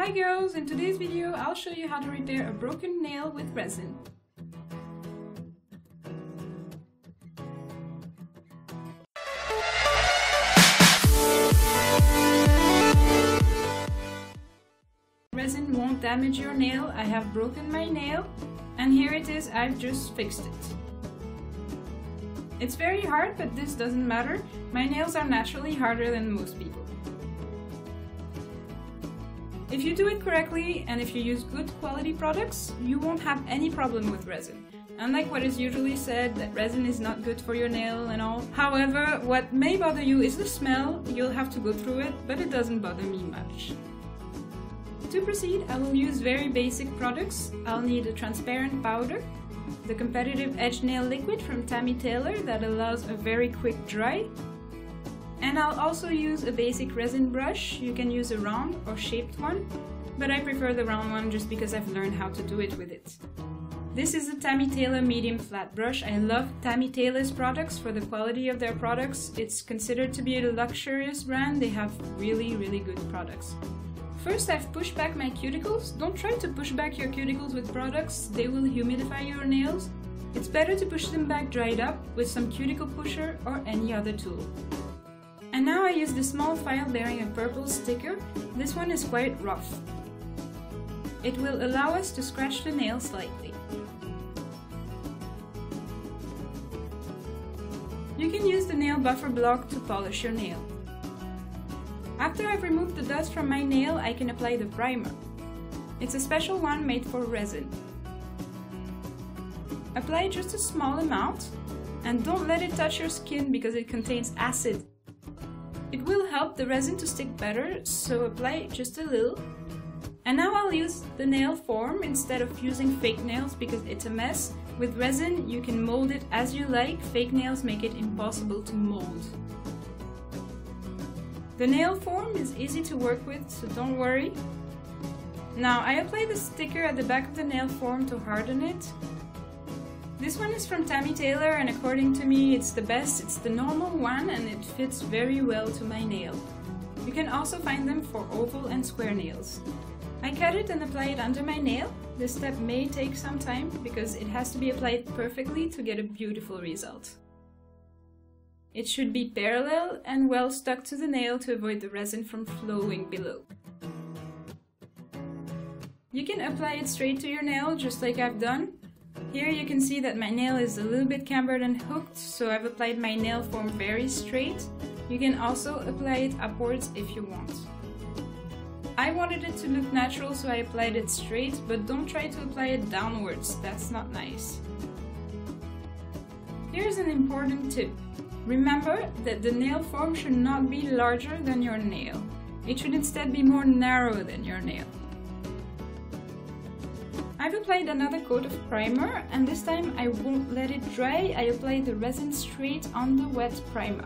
Hi girls, in today's video I'll show you how to repair a broken nail with resin. Resin won't damage your nail. I have broken my nail and here it is, I've just fixed it. It's very hard, but this doesn't matter. My nails are naturally harder than most people. If you do it correctly and if you use good quality products, you won't have any problem with resin. Unlike what is usually said, that resin is not good for your nail and all. However, what may bother you is the smell. You'll have to go through it, but it doesn't bother me much. To proceed, I will use very basic products. I'll need a transparent powder, the competitive edge nail liquid from Tammy Taylor that allows a very quick dry, and I'll also use a basic resin brush. You can use a round or shaped one, but I prefer the round one just because I've learned how to do it with it. This is a Tammy Taylor medium flat brush. I love Tammy Taylor's products for the quality of their products. It's considered to be a luxurious brand. They have really good products. First, I've pushed back my cuticles. Don't try to push back your cuticles with products. They will humidify your nails. It's better to push them back dried up with some cuticle pusher or any other tool. And now I use the small file bearing a purple sticker. This one is quite rough. It will allow us to scratch the nail slightly. You can use the nail buffer block to polish your nail. After I've removed the dust from my nail, I can apply the primer. It's a special one made for resin. Apply just a small amount and don't let it touch your skin because it contains acid. It will help the resin to stick better, so apply just a little. And now I'll use the nail form instead of using fake nails because it's a mess. With resin, you can mold it as you like. Fake nails make it impossible to mold. The nail form is easy to work with, so don't worry. Now I apply the sticker at the back of the nail form to harden it. This one is from Tammy Taylor and according to me it's the best. It's the normal one and it fits very well to my nail. You can also find them for oval and square nails. I cut it and apply it under my nail. This step may take some time because it has to be applied perfectly to get a beautiful result. It should be parallel and well stuck to the nail to avoid the resin from flowing below. You can apply it straight to your nail just like I've done. Here you can see that my nail is a little bit cambered and hooked, so I've applied my nail form very straight. You can also apply it upwards if you want. I wanted it to look natural, so I applied it straight, but don't try to apply it downwards, that's not nice. Here's an important tip. Remember that the nail form should not be larger than your nail. It should instead be more narrow than your nail. I've applied another coat of primer and this time I won't let it dry. I apply the resin straight on the wet primer.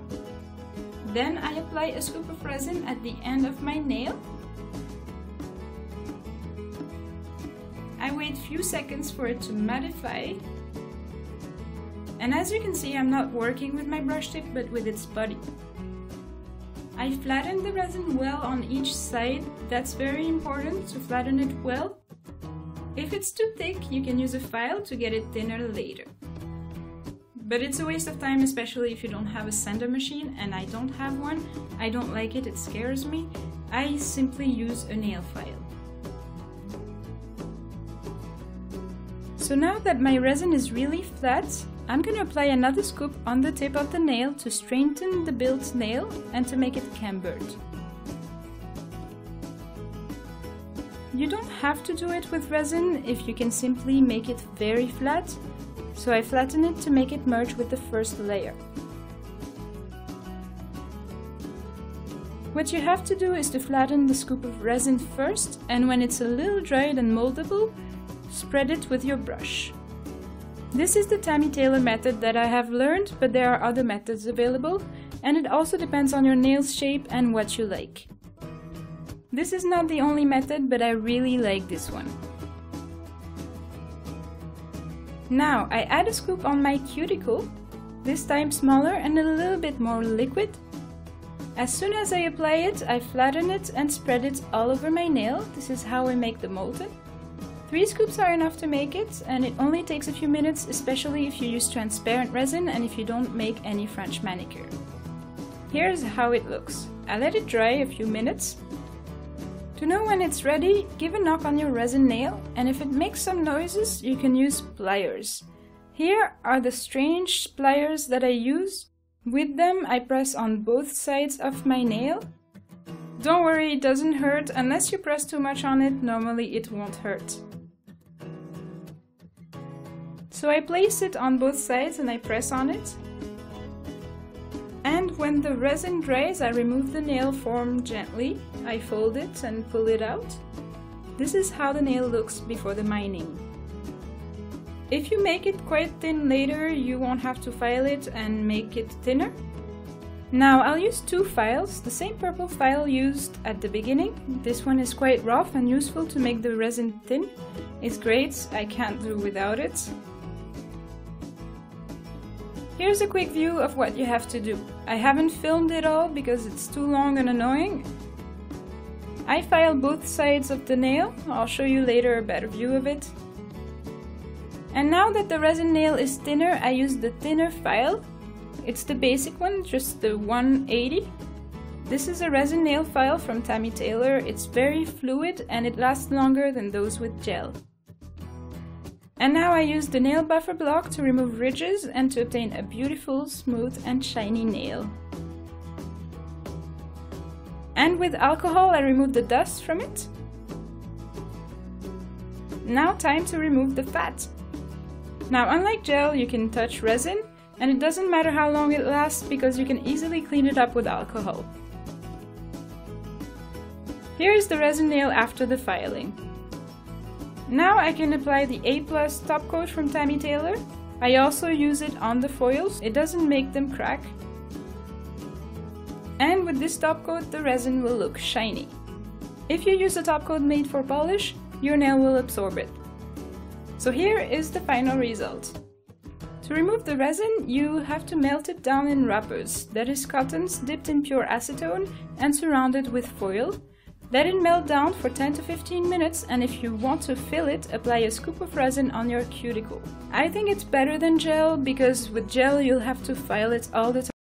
Then I apply a scoop of resin at the end of my nail. I wait a few seconds for it to mattify. And as you can see, I'm not working with my brush tip but with its body. I flatten the resin well on each side. That's very important to flatten it well. If it's too thick, you can use a file to get it thinner later. But it's a waste of time, especially if you don't have a sander machine, and I don't have one. I don't like it, it scares me. I simply use a nail file. So now that my resin is really flat, I'm going to apply another scoop on the tip of the nail to straighten the built nail and to make it cambered. You don't have to do it with resin if you can simply make it very flat, so I flatten it to make it merge with the first layer. What you have to do is to flatten the scoop of resin first, and when it's a little dried and moldable, spread it with your brush. This is the Tammy Taylor method that I have learned, but there are other methods available, and it also depends on your nail's shape and what you like. This is not the only method, but I really like this one. Now I add a scoop on my cuticle, this time smaller and a little bit more liquid. As soon as I apply it, I flatten it and spread it all over my nail. This is how I make the molten. 3 scoops are enough to make it, and it only takes a few minutes, especially if you use transparent resin and if you don't make any French manicure. Here's how it looks. I let it dry a few minutes. To know when it's ready, give a knock on your resin nail, and if it makes some noises, you can use pliers. Here are the strange pliers that I use. With them, I press on both sides of my nail. Don't worry, it doesn't hurt. Unless you press too much on it, normally it won't hurt. So I place it on both sides and I press on it. And when the resin dries, I remove the nail form gently. I fold it and pull it out. This is how the nail looks before the mining. If you make it quite thin later, you won't have to file it and make it thinner. Now I'll use 2 files, the same purple file used at the beginning. This one is quite rough and useful to make the resin thin. It's great, I can't do without it. Here's a quick view of what you have to do. I haven't filmed it all because it's too long and annoying. I file both sides of the nail. I'll show you later a better view of it. And now that the resin nail is thinner, I use the thinner file. It's the basic one, just the 180. This is a resin nail file from Tammy Taylor. It's very fluid and it lasts longer than those with gel. And now I use the nail buffer block to remove ridges and to obtain a beautiful, smooth and shiny nail. And with alcohol I remove the dust from it. Now time to remove the fat. Now unlike gel, you can touch resin and it doesn't matter how long it lasts because you can easily clean it up with alcohol. Here is the resin nail after the filing. Now I can apply the A+ top coat from Tammy Taylor. I also use it on the foils, it doesn't make them crack. And with this top coat the resin will look shiny. If you use a top coat made for polish, your nail will absorb it. So here is the final result. To remove the resin, you have to melt it down in wrappers, that is cottons dipped in pure acetone and surrounded with foil. Let it melt down for 10 to 15 minutes, and if you want to fill it, apply a scoop of resin on your cuticle. I think it's better than gel because with gel you'll have to file it all the time.